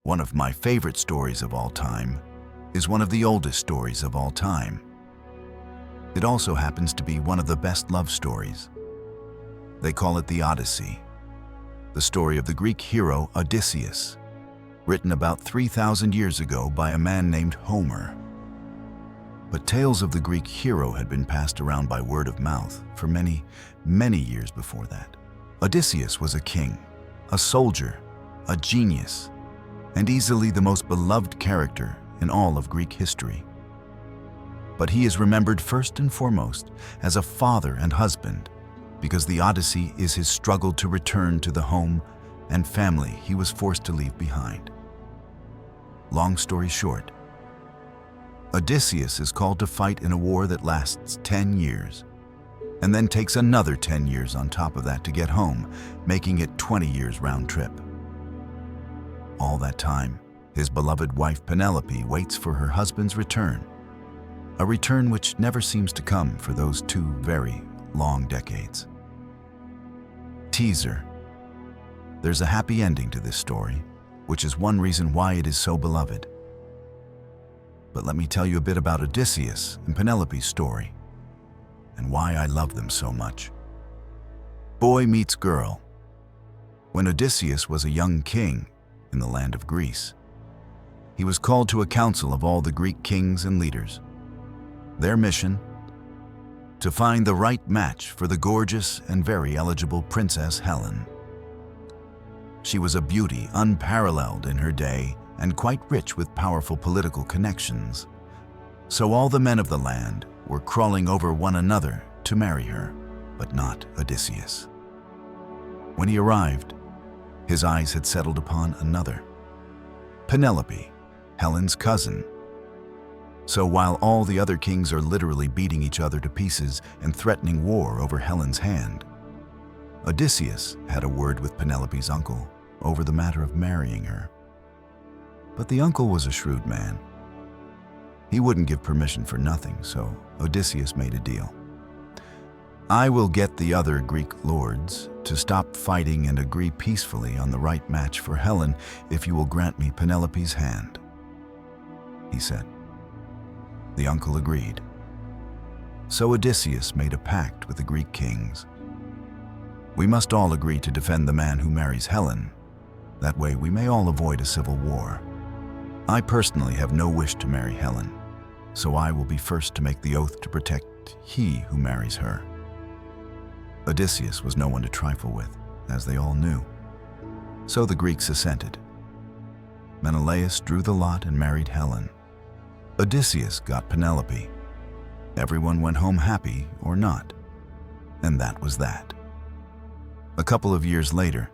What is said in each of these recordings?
One of my favorite stories of all time is one of the oldest stories of all time. It also happens to be one of the best love stories. They call it the Odyssey, the story of the Greek hero Odysseus, written about 3,000 years ago by a man named Homer. But tales of the Greek hero had been passed around by word of mouth for many, many years before that. Odysseus was a king, a soldier, a genius, and easily the most beloved character in all of Greek history. But he is remembered first and foremost as a father and husband, because the Odyssey is his struggle to return to the home and family he was forced to leave behind. Long story short, Odysseus is called to fight in a war that lasts 10 years, and then takes another 10 years on top of that to get home, making it 20 years round trip. All that time, his beloved wife Penelope waits for her husband's return, a return which never seems to come for those 2 very long decades. Teaser. There's a happy ending to this story, which is one reason why it is so beloved. But let me tell you a bit about Odysseus and Penelope's story, and why I love them so much. Boy meets girl. When Odysseus was a young king in the land of Greece, he was called to a council of all the Greek kings and leaders. Their mission? To find the right match for the gorgeous and very eligible Princess Helen. She was a beauty unparalleled in her day and quite rich with powerful political connections. So all the men of the land were crawling over one another to marry her, but not Odysseus. When he arrived, his eyes had settled upon another, Penelope, Helen's cousin. So while all the other kings are literally beating each other to pieces and threatening war over Helen's hand, Odysseus had a word with Penelope's uncle over the matter of marrying her. But the uncle was a shrewd man. He wouldn't give permission for nothing, so Odysseus made a deal. I will get the other Greek lords to stop fighting and agree peacefully on the right match for Helen if you will grant me Penelope's hand, he said. The uncle agreed. So Odysseus made a pact with the Greek kings. We must all agree to defend the man who marries Helen. That way we may all avoid a civil war. I personally have no wish to marry Helen, so I will be first to make the oath to protect he who marries her. Odysseus was no one to trifle with, as they all knew. So the Greeks assented. Menelaus drew the lot and married Helen. Odysseus got Penelope. Everyone went home happy or not, and that was that. A couple of years later,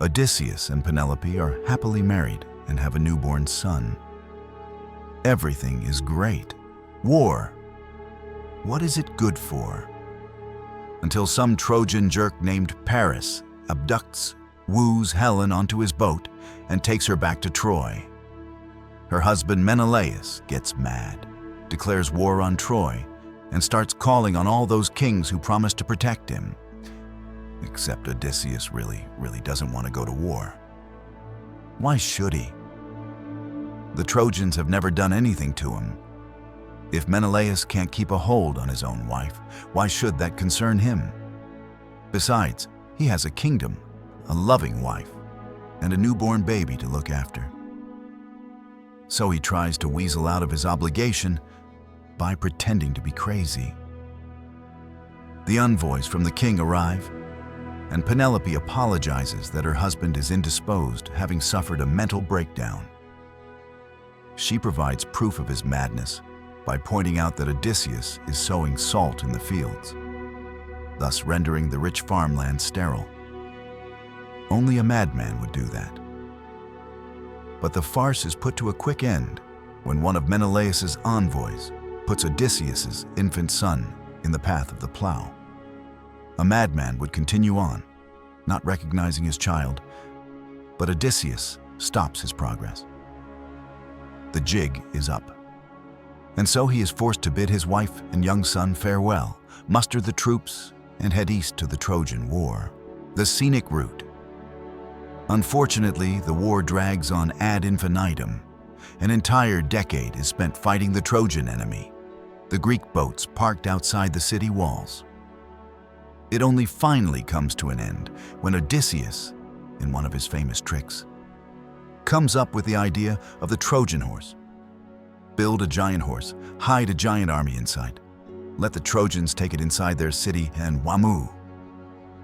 Odysseus and Penelope are happily married and have a newborn son. Everything is great. War. What is it good for? Until some Trojan jerk named Paris abducts, woos Helen onto his boat, and takes her back to Troy. Her husband Menelaus gets mad, declares war on Troy, and starts calling on all those kings who promised to protect him. Except Odysseus really doesn't want to go to war. Why should he? The Trojans have never done anything to him. If Menelaus can't keep a hold on his own wife, why should that concern him? Besides, he has a kingdom, a loving wife, and a newborn baby to look after. So he tries to weasel out of his obligation by pretending to be crazy. The envoys from the king arrive, and Penelope apologizes that her husband is indisposed, having suffered a mental breakdown. She provides proof of his madness by pointing out that Odysseus is sowing salt in the fields, thus rendering the rich farmland sterile. Only a madman would do that. But the farce is put to a quick end when one of Menelaus's envoys puts Odysseus's infant son in the path of the plow. A madman would continue on, not recognizing his child, but Odysseus stops his progress. The jig is up. And so he is forced to bid his wife and young son farewell, muster the troops, and head east to the Trojan War. The scenic route. Unfortunately, the war drags on ad infinitum. An entire decade is spent fighting the Trojan enemy, the Greek boats parked outside the city walls. It only finally comes to an end when Odysseus, in one of his famous tricks, comes up with the idea of the Trojan horse. Build a giant horse, hide a giant army inside, let the Trojans take it inside their city, and whammoo,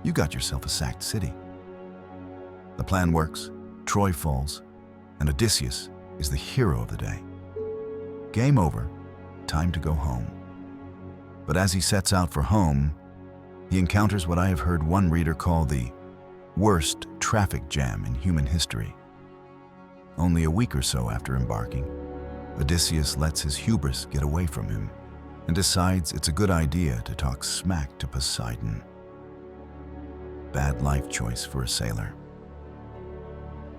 you got yourself a sacked city. The plan works, Troy falls, and Odysseus is the hero of the day. Game over, time to go home. But as he sets out for home, he encounters what I have heard one reader call the worst traffic jam in human history. Only a week or so after embarking, Odysseus lets his hubris get away from him and decides it's a good idea to talk smack to Poseidon. Bad life choice for a sailor.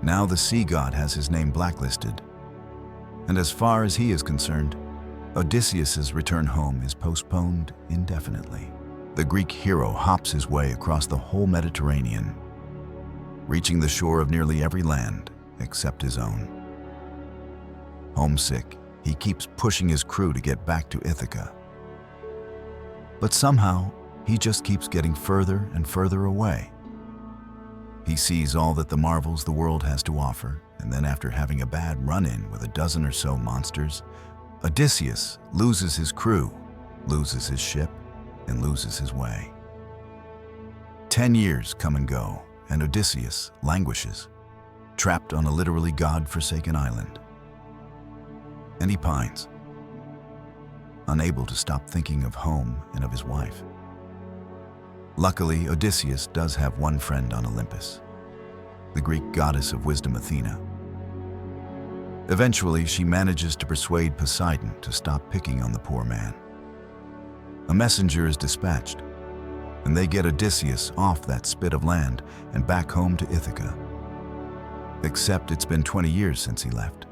Now the sea god has his name blacklisted, and as far as he is concerned, Odysseus's return home is postponed indefinitely. The Greek hero hops his way across the whole Mediterranean, reaching the shore of nearly every land except his own. Homesick, he keeps pushing his crew to get back to Ithaca. But somehow, he just keeps getting further and further away. He sees all that the marvels the world has to offer, and then after having a bad run-in with a dozen or so monsters, Odysseus loses his crew, loses his ship, and loses his way. 10 years come and go, and Odysseus languishes, trapped on a literally God-forsaken island. And he pines, unable to stop thinking of home and of his wife. Luckily, Odysseus does have one friend on Olympus, the Greek goddess of wisdom Athena. Eventually, she manages to persuade Poseidon to stop picking on the poor man. A messenger is dispatched, and they get Odysseus off that spit of land and back home to Ithaca. Except it's been 20 years since he left,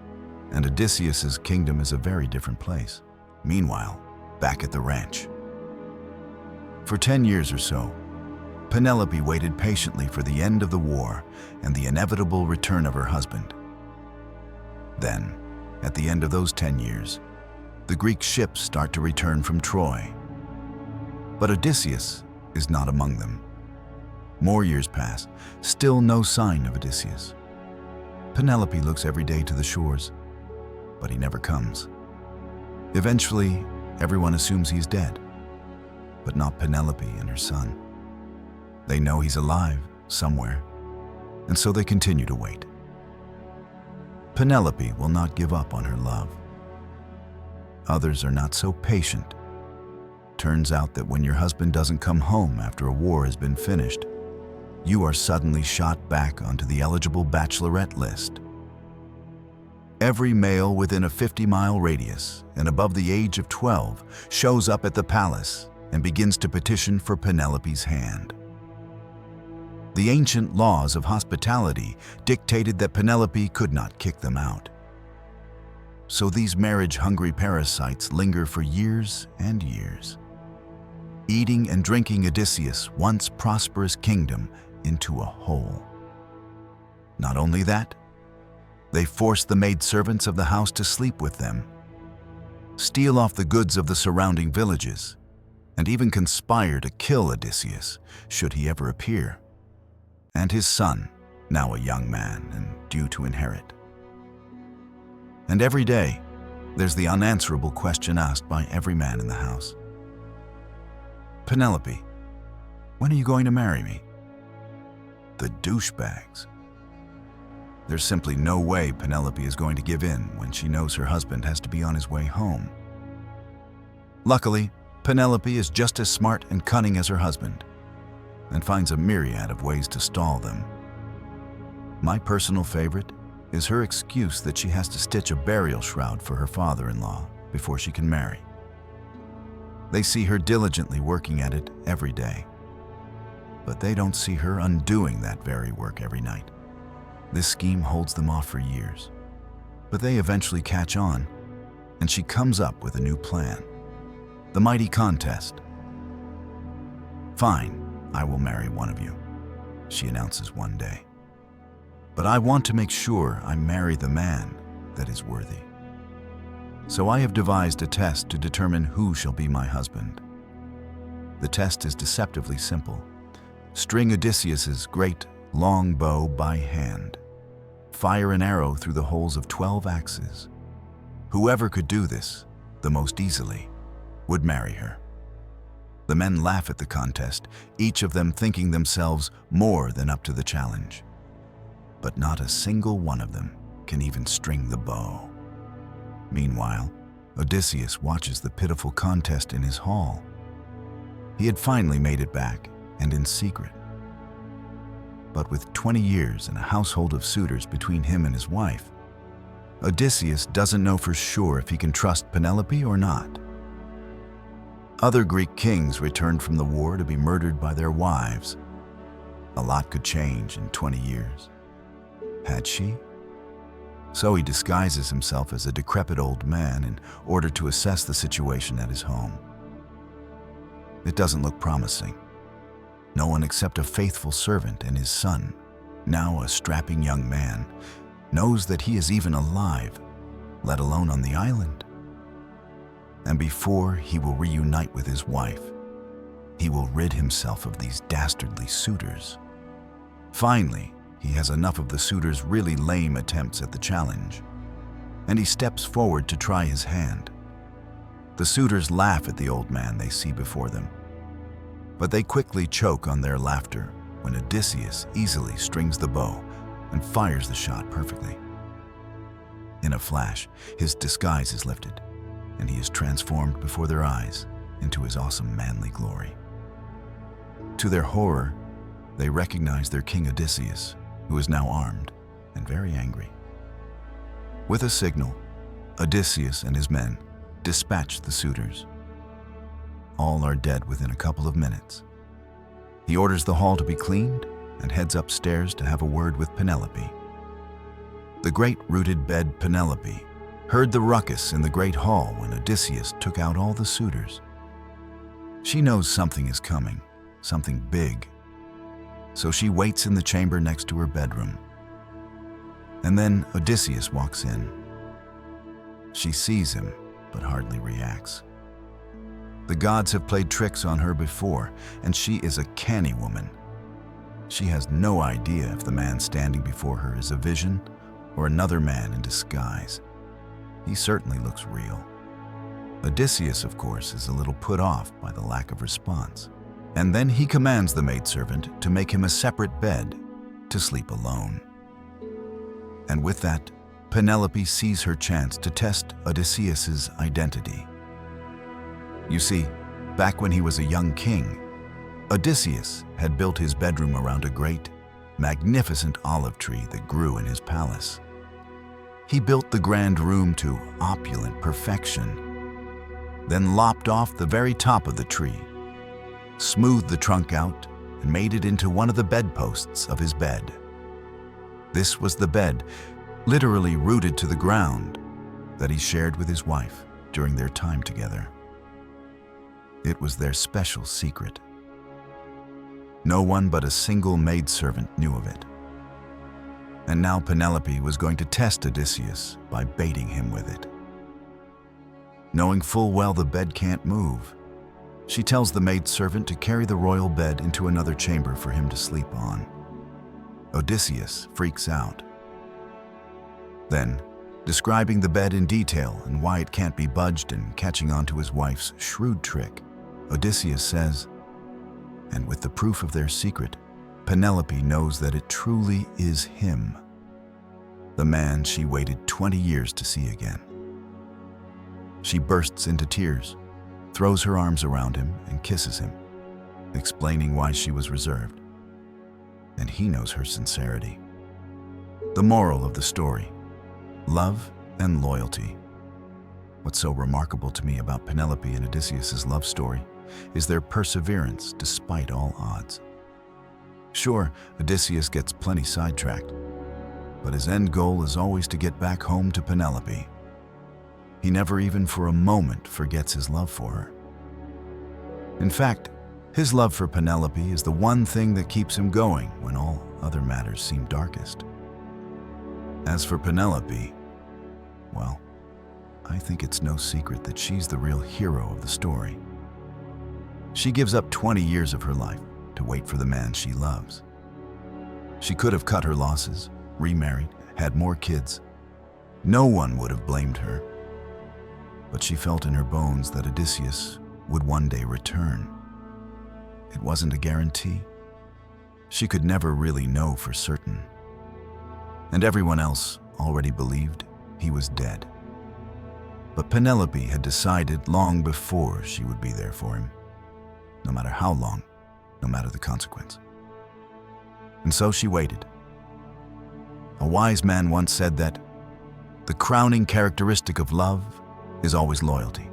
and Odysseus's kingdom is a very different place. Meanwhile, back at the ranch. For 10 years or so, Penelope waited patiently for the end of the war and the inevitable return of her husband. Then, at the end of those 10 years, the Greek ships start to return from Troy. But Odysseus is not among them. More years pass, still no sign of Odysseus. Penelope looks every day to the shores, but he never comes. Eventually, everyone assumes he's dead, but not Penelope and her son. They know he's alive somewhere, and so they continue to wait. Penelope will not give up on her love. Others are not so patient. Turns out that when your husband doesn't come home after a war has been finished, you are suddenly shot back onto the eligible bachelorette list. Every male within a 50-mile radius and above the age of 12 shows up at the palace and begins to petition for Penelope's hand. The ancient laws of hospitality dictated that Penelope could not kick them out. So these marriage-hungry parasites linger for years and years, eating and drinking Odysseus' once prosperous kingdom into a hole. Not only that, they force the maidservants of the house to sleep with them, steal off the goods of the surrounding villages, and even conspire to kill Odysseus should he ever appear, and his son, now a young man and due to inherit. And every day, there's the unanswerable question asked by every man in the house. Penelope, when are you going to marry me? The douchebags. There's simply no way Penelope is going to give in when she knows her husband has to be on his way home. Luckily, Penelope is just as smart and cunning as her husband, and finds a myriad of ways to stall them. My personal favorite is her excuse that she has to stitch a burial shroud for her father-in-law before she can marry. They see her diligently working at it every day, but they don't see her undoing that very work every night. This scheme holds them off for years, but they eventually catch on, and she comes up with a new plan. The mighty contest. Fine, I will marry one of you, she announces one day. but I want to make sure I marry the man that is worthy. So I have devised a test to determine who shall be my husband. The test is deceptively simple. String Odysseus's great long bow by hand. Fire an arrow through the holes of 12 axes. Whoever could do this the most easily would marry her. The men laugh at the contest, each of them thinking themselves more than up to the challenge. But not a single one of them can even string the bow. Meanwhile, Odysseus watches the pitiful contest in his hall. He had finally made it back, and in secret. But with 20 years and a household of suitors between him and his wife, Odysseus doesn't know for sure if he can trust Penelope or not. Other Greek kings returned from the war to be murdered by their wives. A lot could change in 20 years. Had she? So he disguises himself as a decrepit old man in order to assess the situation at his home. It doesn't look promising. No one except a faithful servant and his son, now a strapping young man, knows that he is even alive, let alone on the island. And before he will reunite with his wife, he will rid himself of these dastardly suitors. Finally, he has enough of the suitors' really lame attempts at the challenge, and he steps forward to try his hand. The suitors laugh at the old man they see before them, but they quickly choke on their laughter when Odysseus easily strings the bow and fires the shot perfectly. In a flash, his disguise is lifted, and he is transformed before their eyes into his awesome manly glory. To their horror, they recognize their king Odysseus, who is now armed and very angry. With a signal, Odysseus and his men dispatch the suitors. All are dead within a couple of minutes. He orders the hall to be cleaned and heads upstairs to have a word with Penelope. The great-rooted bed Penelope heard the ruckus in the great hall when Odysseus took out all the suitors. She knows something is coming, something big, so she waits in the chamber next to her bedroom. And then Odysseus walks in. She sees him, but hardly reacts. The gods have played tricks on her before, and she is a canny woman. She has no idea if the man standing before her is a vision or another man in disguise. He certainly looks real. Odysseus, of course, is a little put off by the lack of response. And then he commands the maidservant to make him a separate bed to sleep alone. And with that, Penelope sees her chance to test Odysseus's identity. You see, back when he was a young king, Odysseus had built his bedroom around a great, magnificent olive tree that grew in his palace. He built the grand room to opulent perfection, then lopped off the very top of the tree, smoothed the trunk out, and made it into one of the bedposts of his bed. This was the bed, literally rooted to the ground, that he shared with his wife during their time together. It was their special secret. No one but a single maidservant knew of it. And now Penelope was going to test Odysseus by baiting him with it. Knowing full well the bed can't move, she tells the maidservant to carry the royal bed into another chamber for him to sleep on. Odysseus freaks out. Then, describing the bed in detail and why it can't be budged and catching on to his wife's shrewd trick, Odysseus says, and with the proof of their secret, Penelope knows that it truly is him, the man she waited 20 years to see again. She bursts into tears, throws her arms around him and kisses him, explaining why she was reserved. And he knows her sincerity. The moral of the story: love and loyalty. What's so remarkable to me about Penelope and Odysseus' love story is their perseverance despite all odds. Sure, Odysseus gets plenty sidetracked, but his end goal is always to get back home to Penelope. He never even for a moment forgets his love for her. In fact, his love for Penelope is the one thing that keeps him going when all other matters seem darkest. As for Penelope, well, I think it's no secret that she's the real hero of the story. She gives up 20 years of her life to wait for the man she loves. She could have cut her losses, remarried, had more kids. No one would have blamed her. But she felt in her bones that Odysseus would one day return. It wasn't a guarantee. She could never really know for certain. And everyone else already believed he was dead. But Penelope had decided long before she would be there for him, no matter how long, no matter the consequence. And so she waited. A wise man once said that the crowning characteristic of love is always loyalty.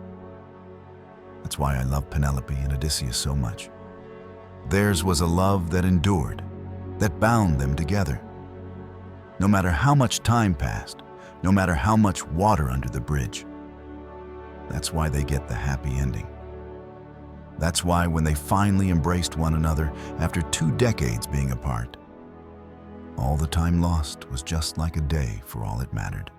That's why I love Penelope and Odysseus so much. Theirs was a love that endured, that bound them together. No matter how much time passed, no matter how much water under the bridge. That's why they get the happy ending. That's why when they finally embraced one another after 2 decades being apart, all the time lost was just like a day for all it mattered.